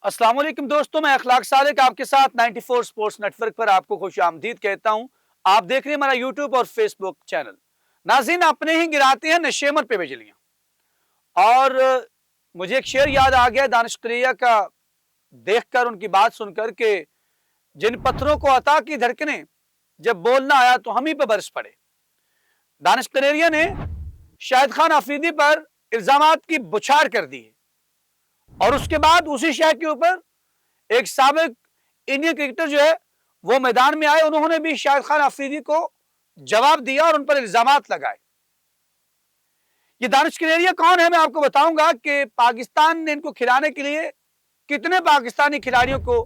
अस्सलाम वालेकुम दोस्तों, मैं अखलाक सालिक आपके साथ 94 स्पोर्ट्स नेटवर्क पर आपको खुश आमदीद कहता हूं। आप देख रहे हैं हमारा यूट्यूब और फेसबुक चैनल। नाज़रीन, अपने ही गिराते हैं नशेमर पे बिजलियां। और मुझे एक शेर याद आ गया दानिश का, देखकर उनकी बात सुनकर के, जिन पत्थरों को अता की धड़कने, जब बोलना आया तो हम ही पे बरस पड़े। दानिश ने शाहिद खान अफरीदी पर इल्जामात की बुछार कर दी है और उसके बाद उसी शय के ऊपर एक साबिक इंडियन क्रिकेटर जो है वो मैदान में आए, उन्होंने भी शाहिद खान अफरीदी को जवाब दिया और उन पर इल्जामात लगाए। ये दानिश कनेरिया कौन है, मैं आपको बताऊंगा कि पाकिस्तान ने इनको खिलाने के लिए कितने पाकिस्तानी खिलाड़ियों को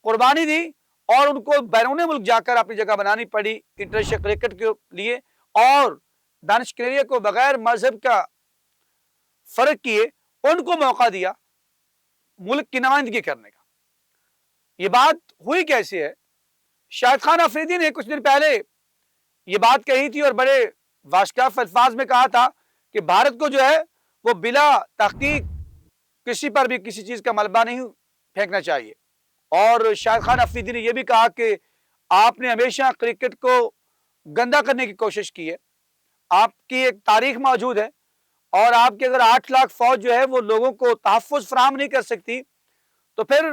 कुर्बानी दी और उनको बैरून मुल्क जाकर अपनी जगह बनानी पड़ी इंटरनेशनल क्रिकेट के लिए। और दानिश कनेरिया को बगैर मजहब का फर्क किए उनको मौका दिया मुल्क की नुमाइंदगी करने का। ये बात हुई कैसे है? शाहिद खान अफरीदी ने कुछ दिन पहले ये बात कही थी और बड़े वाशकाफ अल्फाज में कहा था कि भारत को जो है वो बिला तहकीक किसी पर भी किसी चीज का मलबा नहीं फेंकना चाहिए। और शाहिद खान अफरीदी ने यह भी कहा कि आपने हमेशा क्रिकेट को गंदा करने की कोशिश की है, आपकी एक तारीख मौजूद है और आपकी अगर 8 लाख फौज जो है वो लोगों को तहफ़्फ़ुज़ फराहम नहीं कर सकती तो फिर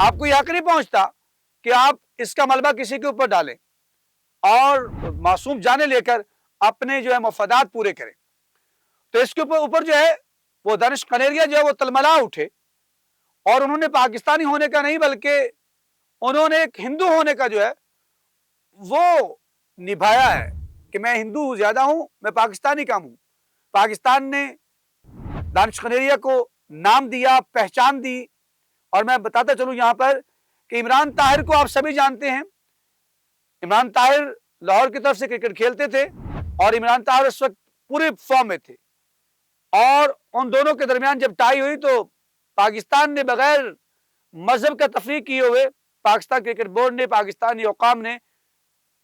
आपको यह हक नहीं पहुंचता कि आप इसका मलबा किसी के ऊपर डालें और मासूम जाने लेकर अपने जो है मफादात पूरे करें। तो इसके ऊपर जो है वो दानिश कनेरिया जो है वो तलमला उठे और उन्होंने पाकिस्तानी होने का नहीं बल्कि उन्होंने एक हिंदू होने का जो है वो निभाया है कि मैं हिंदू ज्यादा हूं, मैं पाकिस्तानी कम हूं। पाकिस्तान ने दानिश कनेरिया को नाम दिया, पहचान दी। और मैं बताता चलूं यहां पर कि इमरान ताहिर को आप सभी जानते हैं। इमरान ताहिर लाहौर की तरफ से क्रिकेट खेलते थे और इमरान ताहिर उस वक्त पूरे फॉर्म में थे और उन दोनों के दरमियान जब टाई हुई तो पाकिस्तान ने बगैर मजहब का तफरीक किए हुए पाकिस्तान क्रिकेट बोर्ड ने, पाकिस्तानी हुकाम ने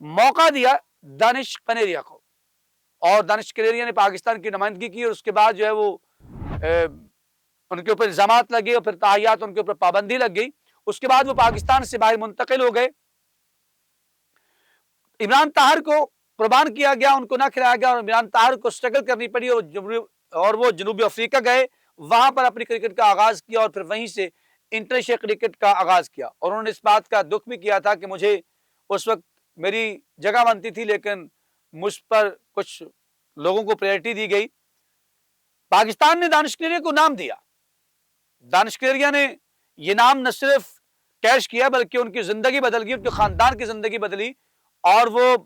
मौका दिया दानिश कनेरिया को और दानिश कनेरिया ने पाकिस्तान की नुमाइंदगी की और उसके बाद जो है वो उनके ऊपर इल्जामात लगे और फिर ताहियात उनके ऊपर पाबंदी लग गई। उसके बाद वो पाकिस्तान से बाहर मुंतकिल हो गए। इमरान ताहिर को कुर्बान किया गया, उनको ना खिलाया गया और इमरान ताहिर को स्ट्रगल करनी पड़ी और वो जनूबी अफ्रीका गए, वहां पर अपनी क्रिकेट का आगाज किया और फिर वहीं से इंटरनेशनल क्रिकेट का आगाज किया। और उन्होंने इस बात का दुख भी किया था कि मुझे उस वक्त मेरी जगह बनती थी लेकिन मुझ पर कुछ लोगों को प्रायोरिटी दी गई। पाकिस्तान ने दानिश कनेरिया को नाम दिया। दानिश कनेरिया ने यह नाम न सिर्फ कैश किया बल्कि उनकी जिंदगी बदल गई, उनके खानदान की जिंदगी बदली और वो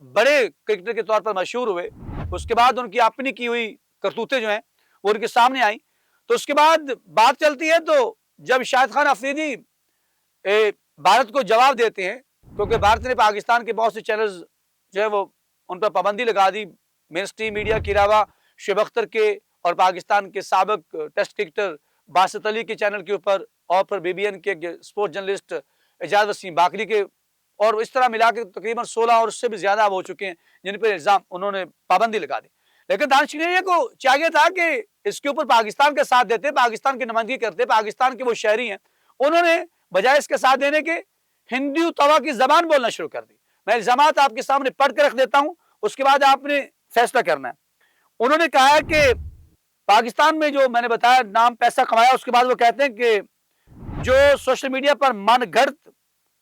बड़े क्रिकेटर के तौर पर मशहूर हुए। उसके बाद उनकी अपनी की हुई करतूतें जो हैं वो उनके सामने आई। तो उसके बाद बात चलती है तो जब शाहिद खान अफरीदी भारत को जवाब देते हैं, क्योंकि भारत ने पाकिस्तान के बहुत से चैनल्स जो है वो उन पर पाबंदी लगा दी, मेन स्ट्रीम मीडिया के अलावा शुएब अख्तर के और पाकिस्तान के साबिक टेस्ट क्रिकेटर बासित अली के चैनल के ऊपर और फिर BBN के स्पोर्ट्स जर्नलिस्ट एजाज वसीम बाकरी के, और इस तरह मिला के तकरीबन 16 और उससे भी ज्यादा हो चुके हैं जिन पर इल्जाम उन्होंने पाबंदी लगा दी। लेकिन दानिश कनेरिया को चाहिए था कि इसके ऊपर पाकिस्तान का साथ देते, पाकिस्तान की नुमाइंदगी करते, पाकिस्तान के वो शहरी हैं। उन्होंने बजाय इसके साथ देने के हिंदी तवा की जबान बोलना शुरू कर दी। मैं इल्जामात आपके सामने पढ़ के रख देता हूं, उसके बाद आपने फैसला करना है। उन्होंने कहा है कि पाकिस्तान में जो मैंने बताया नाम पैसा कमाया, उसके बाद वो कहते हैं कि जो सोशल मीडिया पर मनगढ़ंत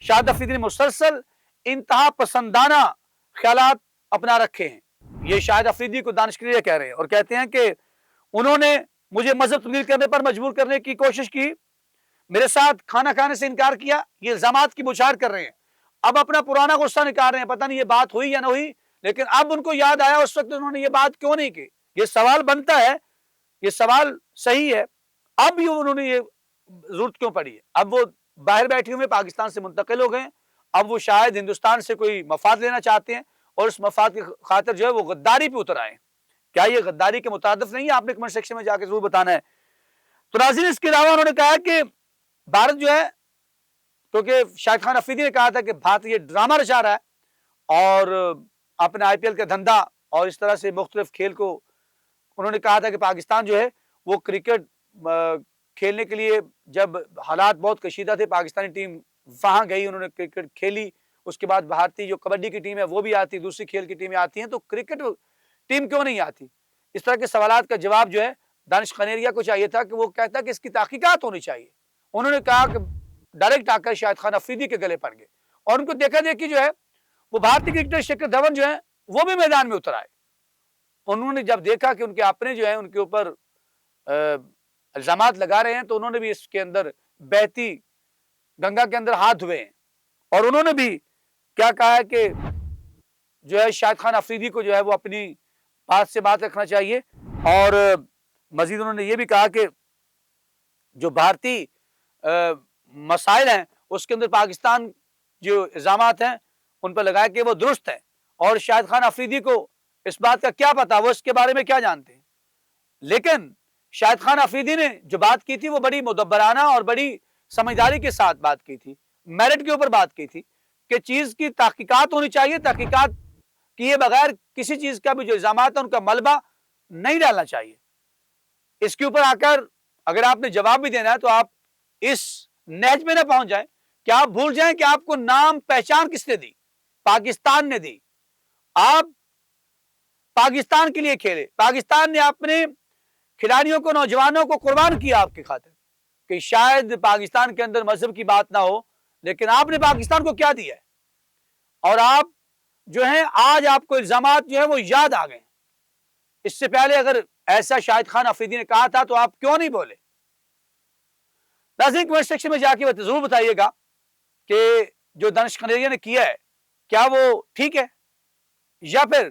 शाहिद अफरीदी ने मुसलसल इंतहा पसंदाना ख्यालात अपना रखे हैं। ये शाहिद अफरीदी को दानिश कनेरिया कह रहे हैं और कहते हैं कि उन्होंने मुझे मजहब तब्दील करने पर मजबूर करने की कोशिश की, मेरे साथ खाना खाने से इनकार किया। ये इल्जामात की बुछार कर रहे हैं, अब अपना पुराना गुस्सा निकाल रहे हैं। पता नहीं ये बात हुई या ना हुई, लेकिन अब उनको याद आया उस वक्त उन्होंने ये बात क्यों नहीं की। ये सवाल बनता है, ये सवाल सही है, अब ये उन्होंने ये जरूरत क्यों पड़ी है। अब वो बाहर बैठे हुए पाकिस्तान से मुंतकिल हो गए, अब वो शायद हिंदुस्तान से कोई मफाद लेना चाहते हैं और उस मफाद की खातिर जो है वो गद्दारी पे उतर आए। क्या ये गद्दारी के मुतादिफ नहीं है? आपने कमेंट सेक्शन में जाकर जरूर बताना है। तो नाज़रीन, इसके अलावा उन्होंने कहा कि भारत जो है, क्योंकि शाहिद खान अफरीदी ने कहा था कि भारत ये ड्रामा रचा रहा है और अपने IPL का धंधा और इस तरह से मुख्तलिफ खेल को उन्होंने कहा था कि पाकिस्तान जो है वो क्रिकेट کھیلنے کے لیے جب حالات بہت کشیدہ تھے، پاکستانی ٹیم وہاں گئی، انہوں نے کرکٹ کھیلی، اس کے بعد بھارتی جو کبڈی کی ٹیم ہے وہ بھی آتی، دوسری کھیل کی ٹیمیں آتی ہیں، تو کرکٹ ٹیم کیوں نہیں آتی؟ اس طرح کے سوالات کا جواب جو ہے دانش قنیریا کو چاہیے تھا کہ وہ کہتا کہ اس کی تحقیقات ہونی چاہیے. انہوں نے کہا کہ ڈائریکٹ آ کر شاہد خان افریدی کے گلے پڑ گئے اور ان کو دیکھا دیکھی جو ہے وہ بھارتی کرکٹر شکھر دھون جو ہے وہ بھی میدان میں اتر آئے. انہوں نے جب دیکھا کہ ان کے اپنے جو ہے ان کے اوپر الزامات لگا رہے ہیں تو انہوں نے بھی اس کے اندر بہتی گنگا کے اندر ہاتھ دھوئے ہیں اور انہوں نے بھی کیا کہا ہے کہ جو ہے شاہد خان افریدی کو جو ہے وہ اپنی بات سے بات رکھنا چاہیے. اور مزید انہوں نے یہ بھی کہا کہ جو بھارتی مسائل ہیں اس کے اندر پاکستان جو الزامات ہیں ان پر لگایا کہ وہ درست ہیں اور شاہد خان افریدی کو اس بات کا کیا پتا، وہ اس کے بارے میں کیا جانتے ہیں. لیکن شاہد خان افریدی نے جو بات کی تھی وہ بڑی مدبرانہ اور بڑی سمجھداری کے ساتھ بات کی تھی، میرٹ کے اوپر بات کی تھی کہ چیز کی تحقیقات ہونی چاہیے، تحقیقات کیے بغیر کسی چیز کا بھی جو الزامات ہیں ان کا ملبہ نہیں ڈالنا چاہیے. اس کے اوپر آ کر اگر آپ نے جواب بھی دینا ہے تو آپ اس نہج میں نہ پہنچ جائیں کہ آپ بھول جائیں کہ آپ کو نام پہچان کس نے دی، پاکستان نے دی. آپ پاکستان کے لیے کھیلے، پاکستان نے اپنے کھلاڑیوں کو، نوجوانوں کو قربان کیا آپ کی خاطر کہ شاید پاکستان کے اندر مذہب کی بات نہ ہو، لیکن آپ نے پاکستان کو کیا دیا ہے. اور آپ جو ہیں آج آپ کو الزامات جو ہے وہ یاد آ گئے. اس سے پہلے اگر ایسا شاہد خان افریدی نے کہا تھا تو آپ کیوں نہیں بولے؟ ناظرین کمنٹ سیکشن میں جا کے ضرور بتائیے گا کہ جو دانش قنیریا نے کیا ہے کیا وہ ٹھیک ہے یا پھر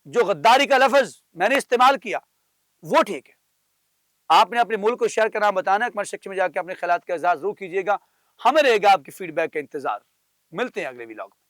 جو غداری کا لفظ میں نے استعمال کیا وہ ٹھیک ہے. آپ نے اپنے ملک کو شہر کا نام بتانا ہے. کمنٹ سیکشن میں جا کے اپنے خیالات کا اظہار ضرور کیجیے گا. ہمیں رہے گا آپ کی فیڈ بیک کا انتظار. ملتے ہیں اگلے ولاگ میں.